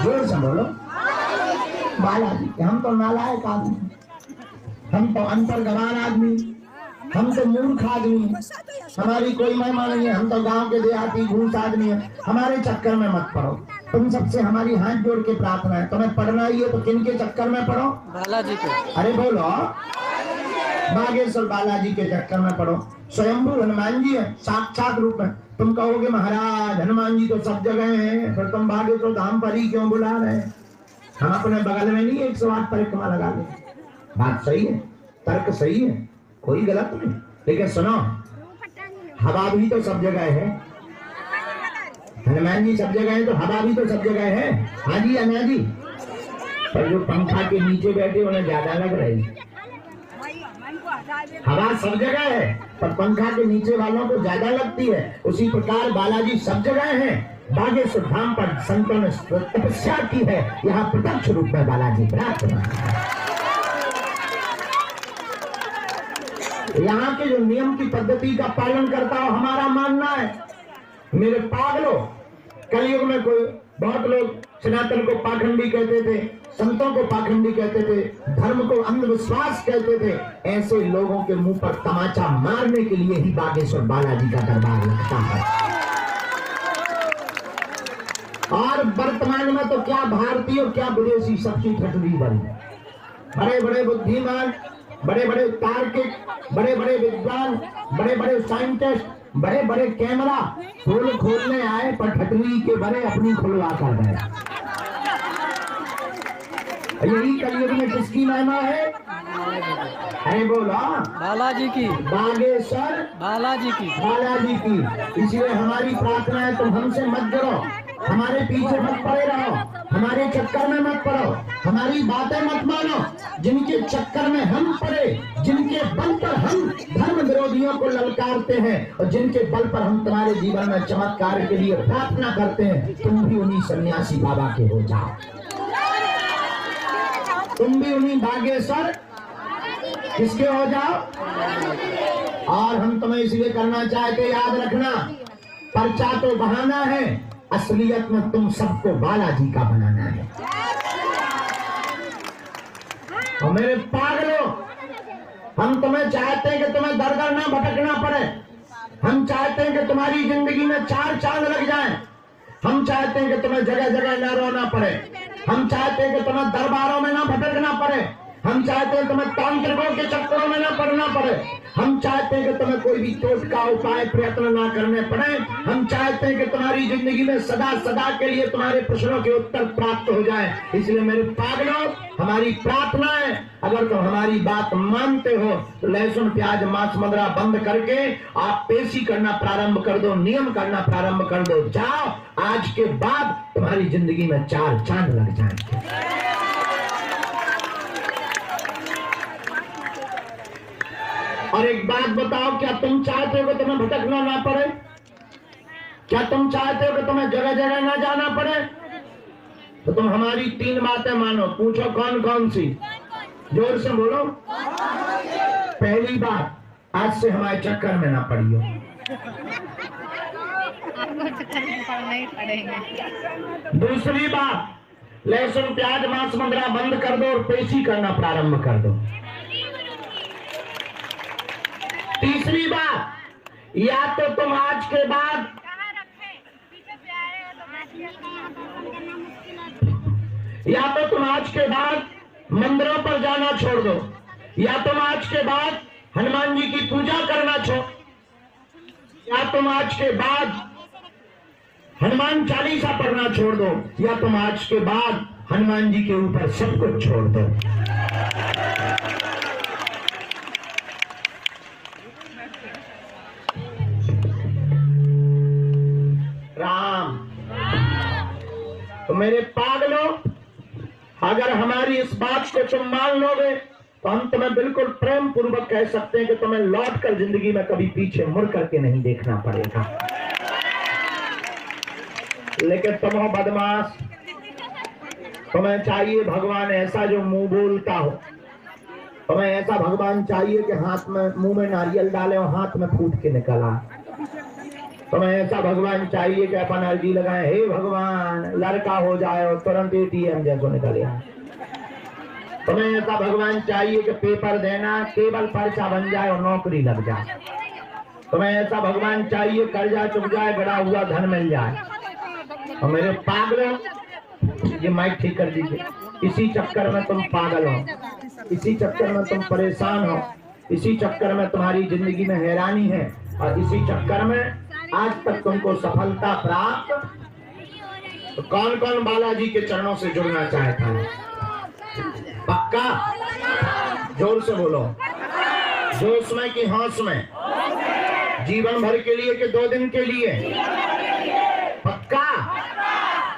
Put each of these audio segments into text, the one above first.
जोर से बोलो बालाजी। हम तो नालायक आदमी, हम तो अंतर्गवान आदमी, हम तो मूर्ख आदमी, हमारी कोई महिमा नहीं है, हम तो गांव के देहाती घूस आदमी है। हमारे चक्कर में मत पड़ो। तुम सबसे हमारी हाथ जोड़ के प्रार्थना है, तुम्हें पढ़ना ही है तो किन के चक्कर में पढ़ो? बालाजी के। अरे बोलो बागेश्वर बालाजी के चक्कर में पढ़ो। स्वयंभू हनुमान जी है साक्षात रूप में। तुम कहोगे महाराज हनुमान जी तो सब जगह हैं, फिर तुम बागेश्वर धाम पर ही क्यों बुला रहे हैं? हम अपने बगल में नहीं 108 परिक्रमा लगा ले। बात सही है, तर्क सही है, कोई गलत नहीं, लेकिन सुनो हवा भी तो सब जगह है। हनुमान जी सब जगह है तो हवा भी तो सब जगह है। हाँ जी अना जी, पर जो पंखा के नीचे बैठे उन्हें ज्यादा लग रही। हवा सब जगह है पर पंखा के नीचे वालों को ज्यादा लगती है। उसी प्रकार बालाजी सब जगह है। बागेश्वर धाम पर संतों ने तपस्या की है, यहाँ प्रत्यक्ष रूप में बालाजी विराजमान है। यहाँ के जो नियम की पद्धति का पालन करता हो हमारा मानना है। मेरे पागलों, कलयुग में कोई बहुत लोग सनातन को पाखंडी कहते थे, संतों को पाखंडी कहते थे, धर्म को अंधविश्वास कहते थे। ऐसे लोगों के मुंह पर तमाचा मारने के लिए ही बागेश्वर बालाजी का दरबार लगता है। और वर्तमान में तो क्या भारतीय क्या विदेशी सबकी ठटरी बनी। बड़े बड़े बुद्धिमान, बड़े बड़े तार्किक, बड़े बड़े विद्वान, बड़े बड़े साइंटिस्ट, बड़े बड़े कैमरा खोल खोलने आए पर ठटरी के बड़े अपनी खुलवा कर गए। यही कलयुग में किसकी महिमा है? अरे बोला बालाजी की, बागेश्वर बालाजी की, बालाजी की। इसलिए हमारी प्रार्थना है तुम हमसे मत जुड़ो, हमारे पीछे मत पड़े रहो, हमारे चक्कर में मत पड़ो, हमारी बातें मत मानो। जिनके चक्कर में हम पड़े, जिनके बल पर हम धर्म विरोधियों को ललकारते हैं और जिनके बल पर हम तुम्हारे जीवन में चमत्कार के लिए प्रार्थना करते हैं, तुम भी उन्हीं सन्यासी बाबा के हो जाओ, तुम भी उन्हीं बागेश्वर किसके हो जाओ। और हम तुम्हें इसलिए करना चाहते, याद रखना पर्चा तो बहाना है, असलियत में तुम सबको बालाजी का बनाना है। और मेरे पागलों, हम तुम्हें चाहते हैं कि तुम्हें दर दर ना भटकना पड़े। हम चाहते हैं कि तुम्हारी जिंदगी में 4 चांद लग जाएं। हम चाहते हैं कि तुम्हें जगह जगह न रोना पड़े। हम चाहते हैं कि तुम्हें दरबारों में ना भटकना पड़े। हम चाहते हैं तुम्हें तांत्रिकों के चक्करों में ना पड़ना पड़े। हम चाहते हैं कि तुम्हें कोई भी टोटका उपाय प्रयत्न ना करने पड़े। हम चाहते हैं कि तुम्हारी जिंदगी में सदा सदा के लिए तुम्हारे प्रश्नों के उत्तर प्राप्त हो जाए। इसलिए मेरे पागलों, हमारी प्रार्थना है, अगर तुम हमारी बात मानते हो तो लहसुन प्याज मांस मदिरा बंद करके आप पेशी करना प्रारंभ कर दो, नियम करना प्रारंभ कर दो। जाओ, आज के बाद तुम्हारी जिंदगी में 4 चांद लग जाएंगे। और एक बात बताओ, क्या तुम चाहते हो कि तुम्हें भटकना ना पड़े? क्या तुम चाहते हो कि तुम्हें जगह जगह ना जाना पड़े? तो तुम हमारी 3 बातें मानो। पूछो कौन कौन सी? जोर से बोलो। पहली बात, आज से हमारे चक्कर में ना पड़ियो। दूसरी बात, लहसुन प्याज मांस मदिरा बंद कर दो और पेशी करना प्रारंभ कर दो। तीसरी बात, या तो तुम आज के बाद मंदिरों पर जाना छोड़ दो, या तुम आज के बाद हनुमान जी की पूजा करना छोड़, या तुम आज के बाद हनुमान चालीसा पढ़ना छोड़ दो, या तुम आज के बाद हनुमान जी के ऊपर सब कुछ छोड़ दो। राम। तो मेरे पागलों, अगर हमारी इस बात को तुम मान लोगे तो हम तुम्हें बिल्कुल प्रेम पूर्वक कह सकते हैं कि तुम्हें लौट कर जिंदगी में कभी पीछे मुड़ करके नहीं देखना पड़ेगा। लेकिन तुम हो बदमाश, तुम्हें चाहिए भगवान ऐसा जो मुंह बोलता हो। तुम्हें ऐसा भगवान चाहिए कि हाथ में मुंह में नारियल डाले और हाथ में फूट के निकल आए। तुम्हें ऐसा भगवान चाहिए कि अपन अर्जी लगाए, हे भगवान लड़का हो जाए और तुरंत ATM जैसो निकल आए। तुम्हें ऐसा भगवान चाहिए कि पेपर देना केवल पर्चा बन जाए और नौकरी लग जाए। तुम्हें ऐसा भगवान चाहिए कर्जा चुक जाए, गड़ा हुआ धन मिल जाए। और मेरे पागलों, ये माइक ठीक कर दीजिए। इसी चक्कर में तुम पागल हो, इसी चक्कर में तुम परेशान हो, इसी चक्कर में तुम्हारी जिंदगी में हैरानी है, और इसी चक्कर में आज तक तुमको सफलता प्राप्त। तो कौन कौन बालाजी के चरणों से जुड़ना चाहता है? पक्का? जोर से बोलो। जोश में कि होश में? जीवन भर के लिए कि 2 दिन के लिए? पक्का?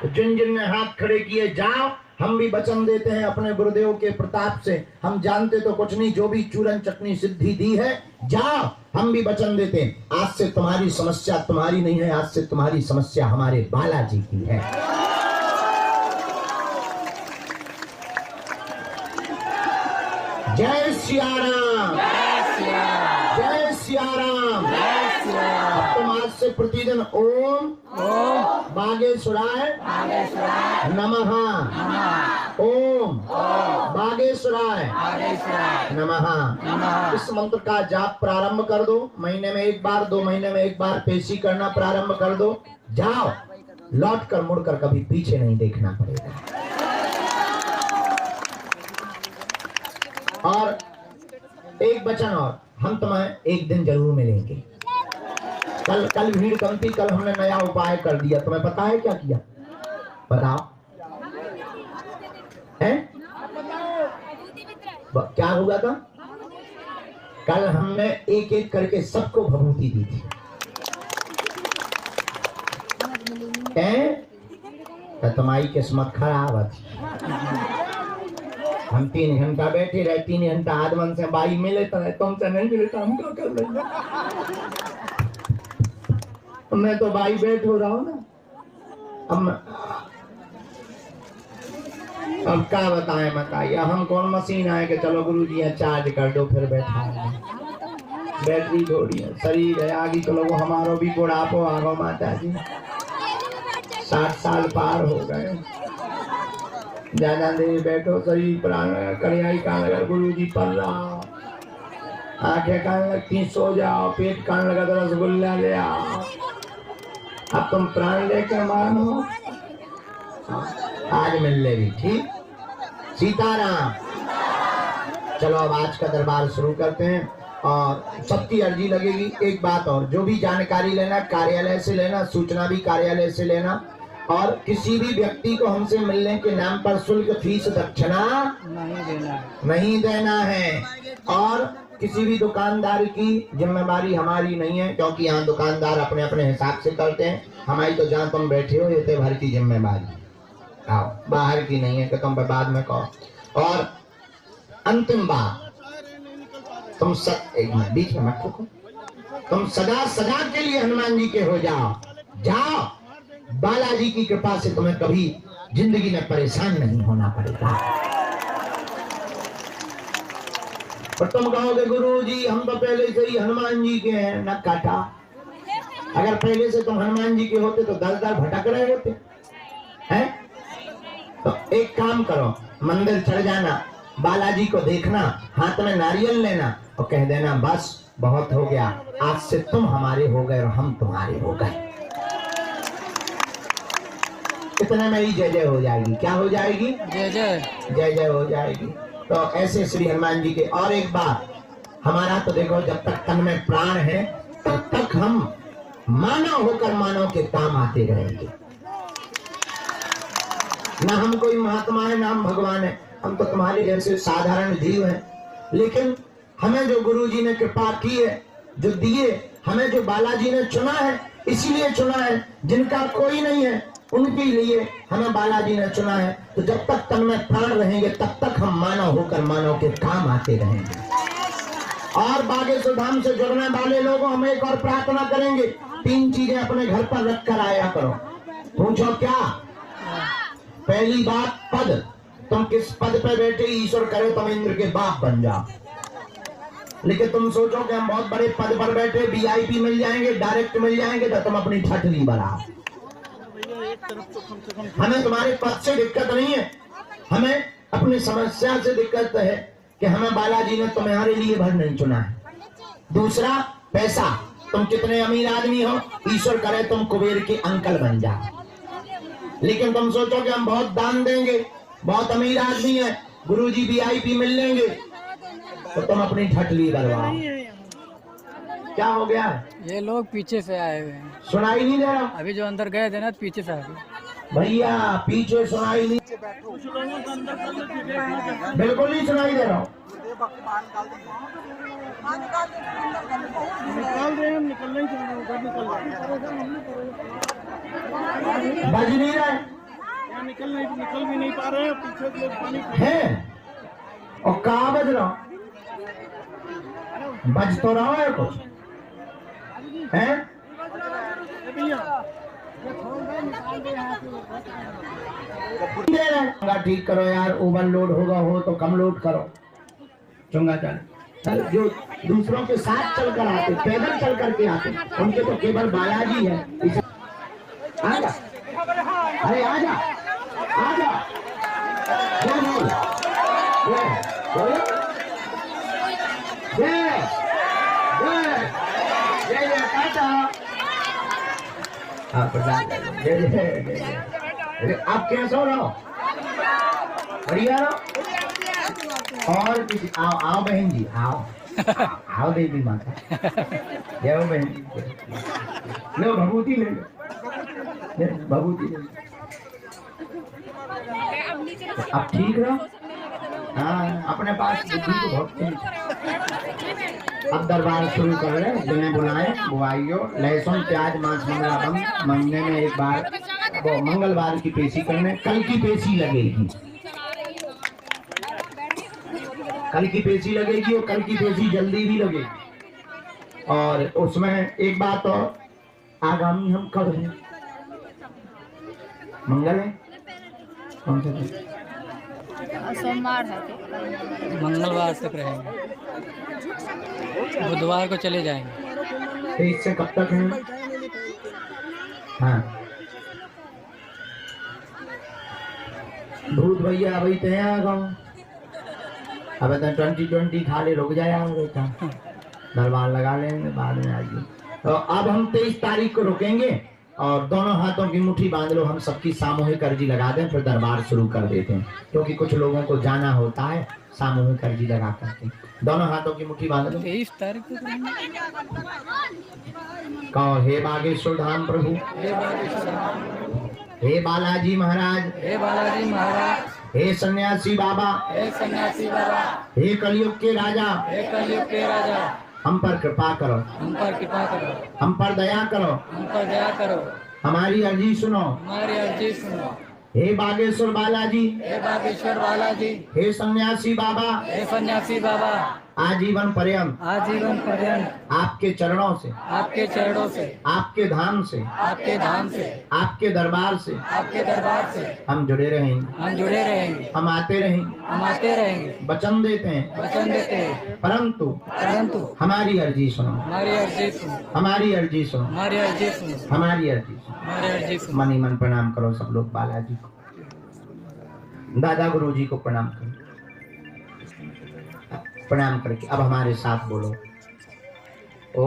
जिन जिन ने हाथ खड़े किए, जाओ। हम भी वचन देते हैं अपने गुरुदेव के प्रताप से, हम जानते तो कुछ नहीं, जो भी चूरन चटनी सिद्धि दी है, जाओ। हम भी वचन देते हैं, आज से तुम्हारी समस्या तुम्हारी नहीं है, आज से तुम्हारी समस्या हमारे बालाजी की है। जय सिया राम, जय सिया राम। अब तुम आज से प्रतिदिन ओम बागेश्वराय नमः, ओम बागेश्वराय नमः। इस मंत्र का जाप प्रारंभ कर दो। महीने में 1 बार, 2 महीने में 1 बार पेशी करना प्रारंभ कर दो। जाओ, लौट कर मुड़कर कभी पीछे नहीं देखना पड़ेगा। और एक वचन और, हम तुम्हें एक दिन जरूर मिलेंगे। कल भीड़ कम थी, कल हमने नया उपाय कर दिया। तुम्हें पता है क्या किया? बताओ। हैं? क्या हुआ था? कल हमने एक एक करके सबको भभूति दी थी। तो तुम्हारी किस्मत खराब थी। हम 3 घंटा बैठे रहे, 3 घंटा आदमन से बाई मिले तो तुमसे नहीं मिले तो हम क्या कर लेंगे? मैं तो बाई बैठ हो रहा हूँ ना। अब क्या बताइए, हम कौन मशीन आए कि चलो गुरु जी चार्ज कर दो फिर बैठा। बैटरी थोड़ी है, शरीर है आगे, चलो वो हमारो भी बुढ़ापो आ गो माता जी, 60 साल पार हो गए। ज्यादा देर बैठो, शरीर प्राण कड़ियाई कान लगा, गुरु जी पढ़ रहा, आंखें कान लगती, सो जाओ, पेट कान लगा तो रसगुल्ला ले आओ। अब तुम प्राण लेकर मानो, आज मिल लेगी। ठीक? सीताराम। चलो अब आज का दरबार शुरू करते हैं और सबकी अर्जी लगेगी। एक बात और, जो भी जानकारी लेना कार्यालय से लेना, सूचना भी कार्यालय से लेना, और किसी भी व्यक्ति को हमसे मिलने के नाम पर शुल्क, फीस, दक्षिणा नहीं देना है। और किसी भी दुकानदार की जिम्मेदारी हमारी नहीं है, क्योंकि यहाँ दुकानदार अपने अपने हिसाब से करते हैं। हमारी तो जहाँ तुम बैठे हो ये भर की जिम्मेदारी, आओ, बाहर की नहीं है कि तुम बाद में कहो। और अंतिम बात, तुम सब एक मिनट बीच में मत रुको, तुम सदा सदा के लिए हनुमान जी के हो जाओ। जाओ, बालाजी की कृपा से तुम्हें कभी जिंदगी में परेशान नहीं होना पड़ेगा। और तुम कहोगे गुरु जी हम तो पहले से ही हनुमान जी के हैं, न काटा। अगर पहले से तुम हनुमान जी के होते तो 10 बार भटक रहे होते हैं। तो एक काम करो, मंदिर चढ़ जाना, बालाजी को देखना, हाथ में नारियल लेना और कह देना बस बहुत हो गया, आज से तुम हमारे हो गए और हम तुम्हारे हो गए। इतने में ही जय जय हो जाएगी। क्या हो जाएगी? जय जय, जय जय हो जाएगी। तो ऐसे श्री हनुमान जी के। और एक बात, हमारा तो देखो जब तक तन में प्राण है तब तक हम मानव होकर मानव के काम आते रहेंगे। ना हम कोई महात्मा है ना हम भगवान है, हम तो तुम्हारे जैसे साधारण जीव हैं। लेकिन हमें जो गुरु जी ने कृपा की है, जो दिए, हमें जो बालाजी ने चुना है, इसीलिए चुना है। जिनका कोई नहीं है उनके लिए हमें बालाजी ने चुना है। तो जब तक तन में प्राण रहेंगे तब तक हम मानव होकर मानव के काम आते रहेंगे। और बागेश्वर धाम से जुड़ने वाले लोगों हम एक और प्रार्थना करेंगे, 3 चीजें अपने घर पर रख कर आया करो। पूछो क्या? पहली बात पद, तुम किस पद पे बैठे ईश्वर करे तुम इंद्र के बाप बन जाओ। लेकिन तुम सोचो कि हम बहुत बड़े पद पर बैठे, वीआईपी मिल जाएंगे, डायरेक्ट मिल जाएंगे, तो तुम अपनी ठटली बढ़ाओ। हमें तुम्हारे पद से दिक्कत नहीं है, हमें अपनी समस्या से दिक्कत है कि हमें बालाजी ने तुम्हारे लिए भर नहीं चुना है। दूसरा पैसा, तुम कितने अमीर आदमी हो, ईश्वर करे तुम कुबेर के अंकल बन जाओ। लेकिन तुम सोचो कि हम बहुत दान देंगे, बहुत अमीर आदमी है, गुरुजी वीआईपी मिल लेंगे, तो तुम अपनी ठटली करवाओ। क्या हो गया? ये लोग पीछे से आए हुए हैं, सुनाई नहीं दे रहा? अभी जो अंदर गए थे ना पीछे से आए थे। भैया पीछे सुनाई नहीं, बिल्कुल नहीं सुनाई दे रहा हूँ। बज नहीं रहा है, निकल भी नहीं पा रहे हैं, पीछे से लोग पानी है। और कहाँ बज रहा हूँ? बज तो रहा है कुछ है। ठीक करो यार, ओवरलोड होगा हो तो कम लोड करो। चुंगा चल, जो दूसरों के साथ चल कर आते, पैदल चल करके आते, उनके तो केवल बालाजी है। आजा, अरे आजा आजा, आप कैसे हो रहे हो? बढ़िया रहो। और किसी आओ, आओ बहन जी, आओ आओ देवी माता, जय हो बहन जी, लो भभूति ले लो, भभूति ले लो। अब ठीक रहो। हाँ, अपने पास बुद्धि को बहुत तेज। अब दरबार शुरू कर रहे, जिन्हें बुलाए वो आइयो। लहसुन प्याज मांस मंगला बंद, महीने में एक बार, वो मंगलवार की पेशी करने, कल की पेशी लगेगी, कल की पेशी लगेगी, और कल की पेशी जल्दी भी लगेगी। और उसमें एक बात और, आगामी हम कब हैं? मंगल है, कौन सा दिन? सोमवार है, मंगलवार तक रहेंगे, बुधवार को चले जाएंगे। तो इससे कब तक है? हाँ, भूत भैया अभी तो है गाँव, अब तो 2020 खाली रुक जाया बेटा, दरबार लगा लेंगे, बाद में आइए। तो अब हम 23 तारीख को रुकेंगे, और दोनों हाथों की मुट्ठी बांध लो, हम सबकी सामूहिक अर्जी लगा दें, फिर दरबार शुरू कर देते हैं, क्योंकि कुछ लोगों को जाना होता है, सामूहिक अर्जी लगा करके। दोनों हाथों की मुट्ठी बांध लो। 23 तारीख को कहो, हे बागेश्वर धाम प्रभु, हे बालाजी महाराज, हे बालाजी महाराज, हे सन्यासी बाबा, हे सन्यासी बाबा, हे कलयुग के राजा, हे कलयुग के राजा, हम पर कृपा करो, हम पर कृपा करो, हम पर दया करो, हम पर दया करो, हमारी अर्जी सुनो, हमारी अर्जी सुनो। हे बागेश्वर बालाजी, हे बागेश्वर बालाजी, हे सन्यासी बाबा, हे सन्यासी बाबा, आजीवन पर्यंत, आजीवन पर्यंत आपके चरणों से, आपके चरणों से, आपके धाम से, आपके धाम से, आपके दरबार से, आपके दरबार से हम जुड़े रहेंगे, हम जुड़े रहेंगे, हम आते रहेंगे, हम आते रहेंगे, वचन देते हैं, वचन देते हैं, परंतु हमारी अर्जी सुनो, हमारी अर्जी सुनो, हमारी अर्जी सुनो, हमारी अर्जी सुनो, हमारी अर्जी सुनो। हमारी अर्जी सुनो। मनी मन प्रणाम करो सब लोग बालाजी को, दादा गुरु जी को प्रणाम करो। प्रणाम करके अब हमारे साथ बोलो, ओ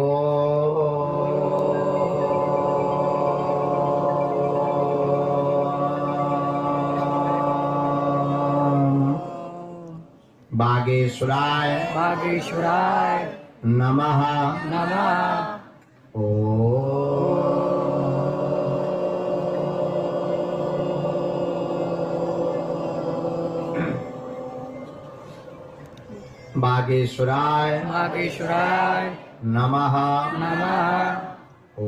बागेश्वराय बागेश्वराय नमः नमः। ओ बागेश्वराय बागेश्वराय नमः नमः। ओ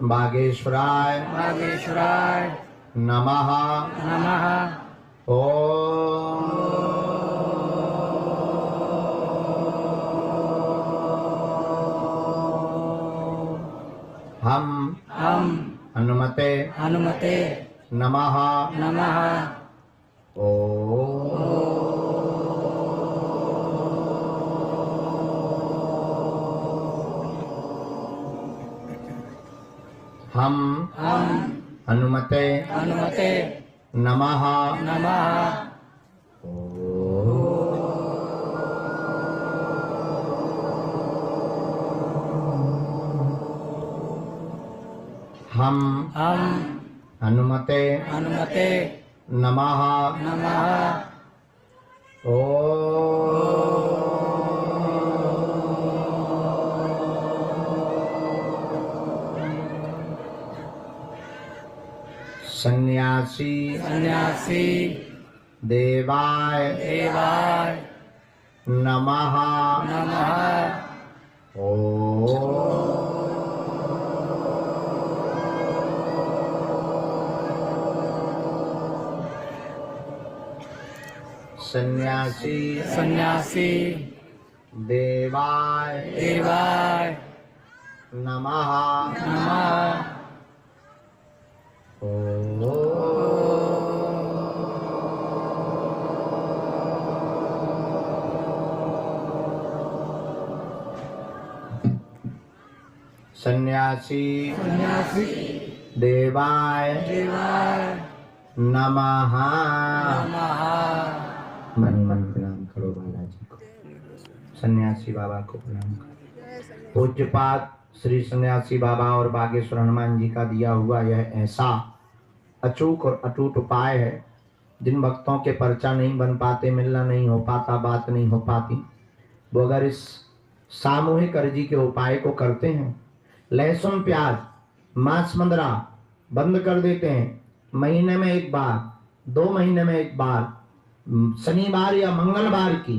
बागेश्वराय बागेश्वराय नमः नमः। ओम हम हनुमते हनुमते नमः। नमः। हम हनुमते हनुमते नमः। नमः। हम हनुमते हनुमते नमः। नमः। सन्यासी सन्यासी देवाय देवाय नमः। नमः। सन्यासी सन्यासी देवाय देवाय नमः। नमः। सन्यासी सन्यासी देवाय देवाय नमः। नमः। मन मन प्रणाम करो बालाजी को, सन्यासी बाबा को प्रणाम करो। पूज्यपाद श्री सन्यासी बाबा और बागेश्वर हनुमान जी का दिया हुआ यह ऐसा अचूक और अटूट उपाय है, जिन भक्तों के पर्चा नहीं बन पाते, मिलना नहीं हो पाता, बात नहीं हो पाती, वो अगर इस सामूहिक अर्जी के उपाय को करते हैं, लहसुन प्याज मांस मंदरा बंद कर देते हैं, महीने में एक बार, 2 महीने में एक बार, शनिवार या मंगलवार की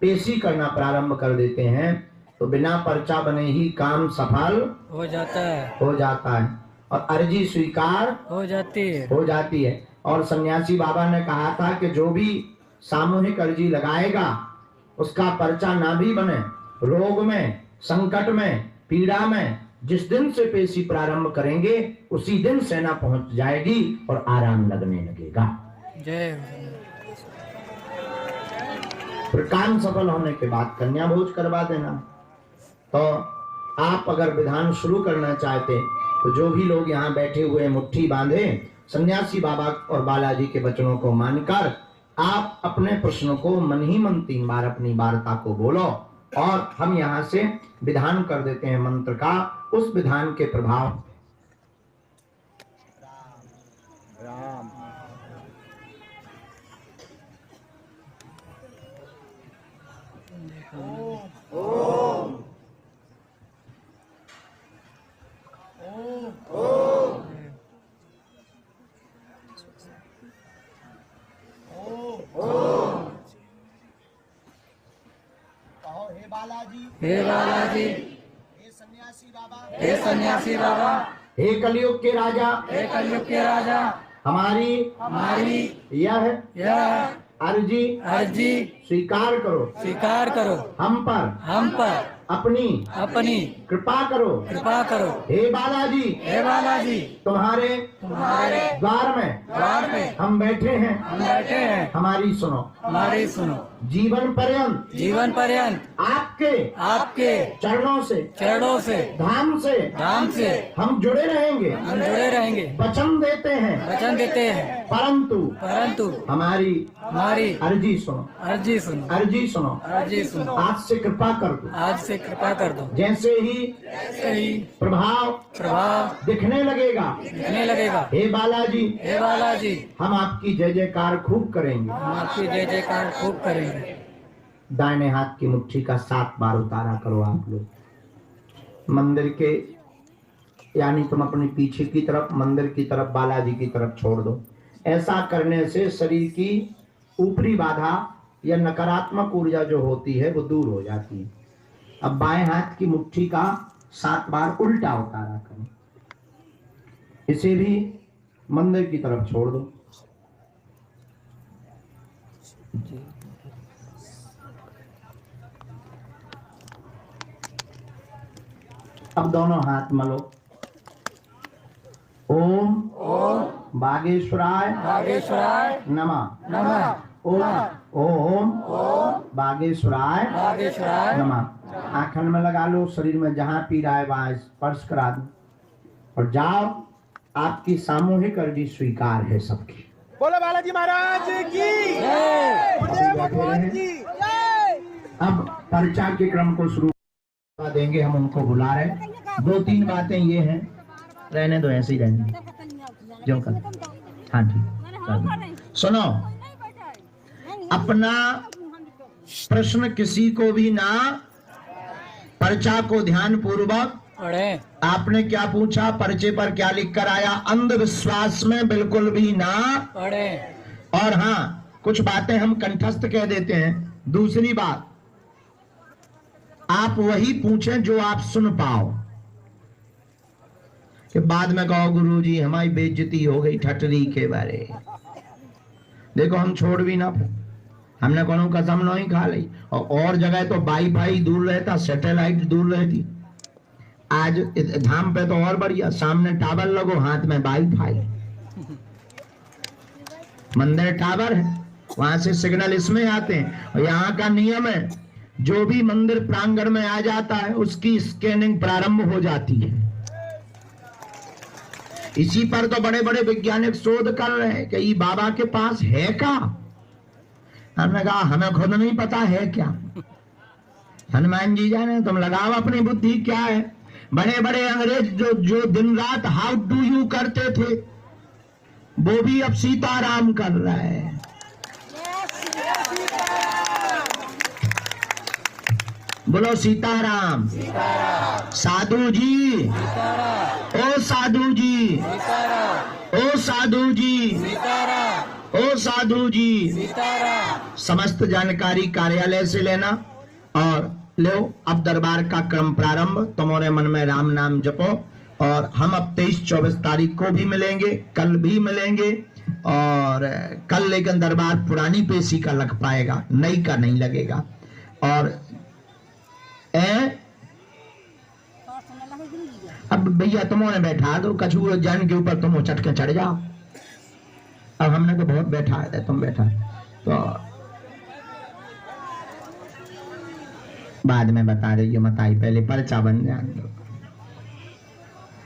पेशी करना प्रारंभ कर देते हैं, तो बिना पर्चा बने ही काम सफल हो जाता है और अर्जी स्वीकार हो जाती है। और सन्यासी बाबा ने कहा था कि जो भी सामूहिक अर्जी लगाएगा उसका पर्चा ना भी बने, रोग में, संकट में, पीड़ा में, जिस दिन से पेशी प्रारंभ करेंगे उसी दिन सेना पहुंच जाएगी और आराम लगने लगेगा। जय। फिर काम सफल होने के बाद कन्या भोज करवा देना। तो आप अगर विधान शुरू करना चाहते तो जो भी लोग यहाँ बैठे हुए मुट्ठी बांधे, सन्यासी बाबा और बालाजी के वचनों को मानकर आप अपने प्रश्नों को मन ही मन 3 बार अपनी वार्ता को बोलो और हम यहाँ से विधान कर देते हैं मंत्र का। उस विधान के प्रभाव हे बालाजी, हे सन्यासी बाबा, हे कलयुग के राजा, हे कलयुग के राजा, हमारी यह अर्जी स्वीकार करो, हम पर अपनी कृपा करो। हे बालाजी, तुम्हारे द्वार में हम बैठे हैं, हमारी सुनो। जीवन पर्यंत आपके चरणों से धाम से हम जुड़े रहेंगे। वचन देते हैं परंतु हमारी अर्जी सुनो। आज से कृपा कर दो। जैसे ही प्रभाव दिखने लगेगा, हे बालाजी, हम आपकी जय जयकार खूब करेंगे। दाहिने हाथ की मुट्ठी का 7 बार उतारा करो आप लोग। मंदिर के यानी तुम अपने पीछे की तरफ, मंदिर की तरफ, बालाजी की तरफ छोड़ दो। ऐसा करने से शरीर की ऊपरी बाधा या नकारात्मक ऊर्जा जो होती है वो दूर हो जाती है। अब बाएं हाथ की मुट्ठी का 7 बार उल्टा उतारा करो, इसे भी मंदिर की तरफ छोड़ दो। अब दोनों हाथ मलो ओम ओम बागेश्वराय बागेश्वराय नमः। नमः। ओम बागेश्वराय बागेश्वराय नमः। आंखन में लगा लो, शरीर में जहां पी रहा है वहां स्पर्श करा दो और जाओ। आपकी सामूहिक अर्जी स्वीकार है सबकी। बोलो बालाजी महाराज की जय। भगवान की अब पर्चा के क्रम को शुरू देंगे, हम उनको बुला रहे। 2-3 बातें ये हैं, रहने दो, ऐसे ही रहने दो जो कर। हाँ ठीक, सुनो, अपना प्रश्न किसी को भी ना, पर्चा को ध्यान पूर्वक पढ़े। आपने क्या पूछा, पर्चे पर क्या लिख कर आया, अंधविश्वास में बिल्कुल भी ना पढ़े। और हाँ, कुछ बातें हम कंठस्थ कह देते हैं। दूसरी बात, आप वही पूछें जो आप सुन पाओ, कि बाद में कहो गुरुजी हमारी बेइज्जती हो गई ठटरी के बारे। देखो हम छोड़ भी ना, हमने कोनो कसम नहीं खा ली। और जगह तो वाईफाई दूर रहता, सैटेलाइट दूर रहती। आज धाम पे तो और बढ़िया, सामने टावर लगो, हाथ में वाईफाई, मंदिर टावर है, वहां से सिग्नल इसमें आते हैं। और यहाँ का नियम है, जो भी मंदिर प्रांगण में आ जाता है उसकी स्कैनिंग प्रारंभ हो जाती है। इसी पर तो बड़े बड़े वैज्ञानिक शोध कर रहे हैं कि ये बाबा के पास है क्या। हमने कहा हमें खुद नहीं पता है क्या, हनुमान जी जाने, तुम लगाओ अपनी बुद्धि क्या है। बड़े बड़े अंग्रेज जो दिन रात हाउ डू यू करते थे, वो भी अब सीताराम कर रहा है। बोलो सीताराम। साधु जी, ओ साधु जी, ओ साधु जी, ओ साधु जी, समस्त जानकारी कार्यालय से लेना और लो। अब दरबार का क्रम प्रारंभ, तुम्हारे मन में राम नाम जपो। और हम अब 23-24 तारीख को भी मिलेंगे, कल भी मिलेंगे। और कल लेकिन दरबार पुरानी पेशी का लग पाएगा, नई का नहीं लगेगा। और अब भैया तुम्होंने बैठा दो, कछुआ जान के ऊपर तुम चटके चढ़ जाओ। अब हमने तो बहुत बैठा है, तुम बैठा तो बाद में बता रही हो, मत आई, पहले पर्चा बन जान दो।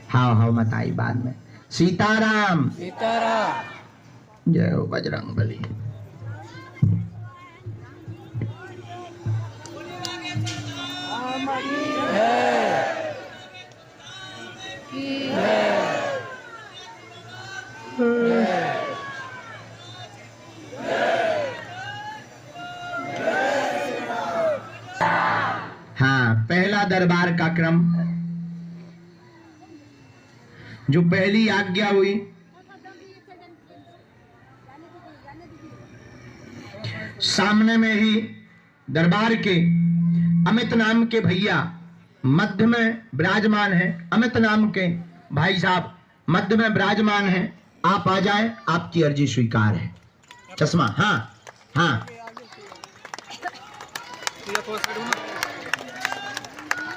हाँ मत आई बाद में। सीताराम सीताराम। जय हो बजरंग बली। हाँ, पहला दरबार का क्रम, जो पहली आज्ञा हुई, सामने में ही दरबार के अमित नाम के भैया मध्य में विराजमान है। अमित नाम के भाई साहब मध्य में विराजमान है। आप आ जाए, आपकी अर्जी स्वीकार है। चश्मा, हाँ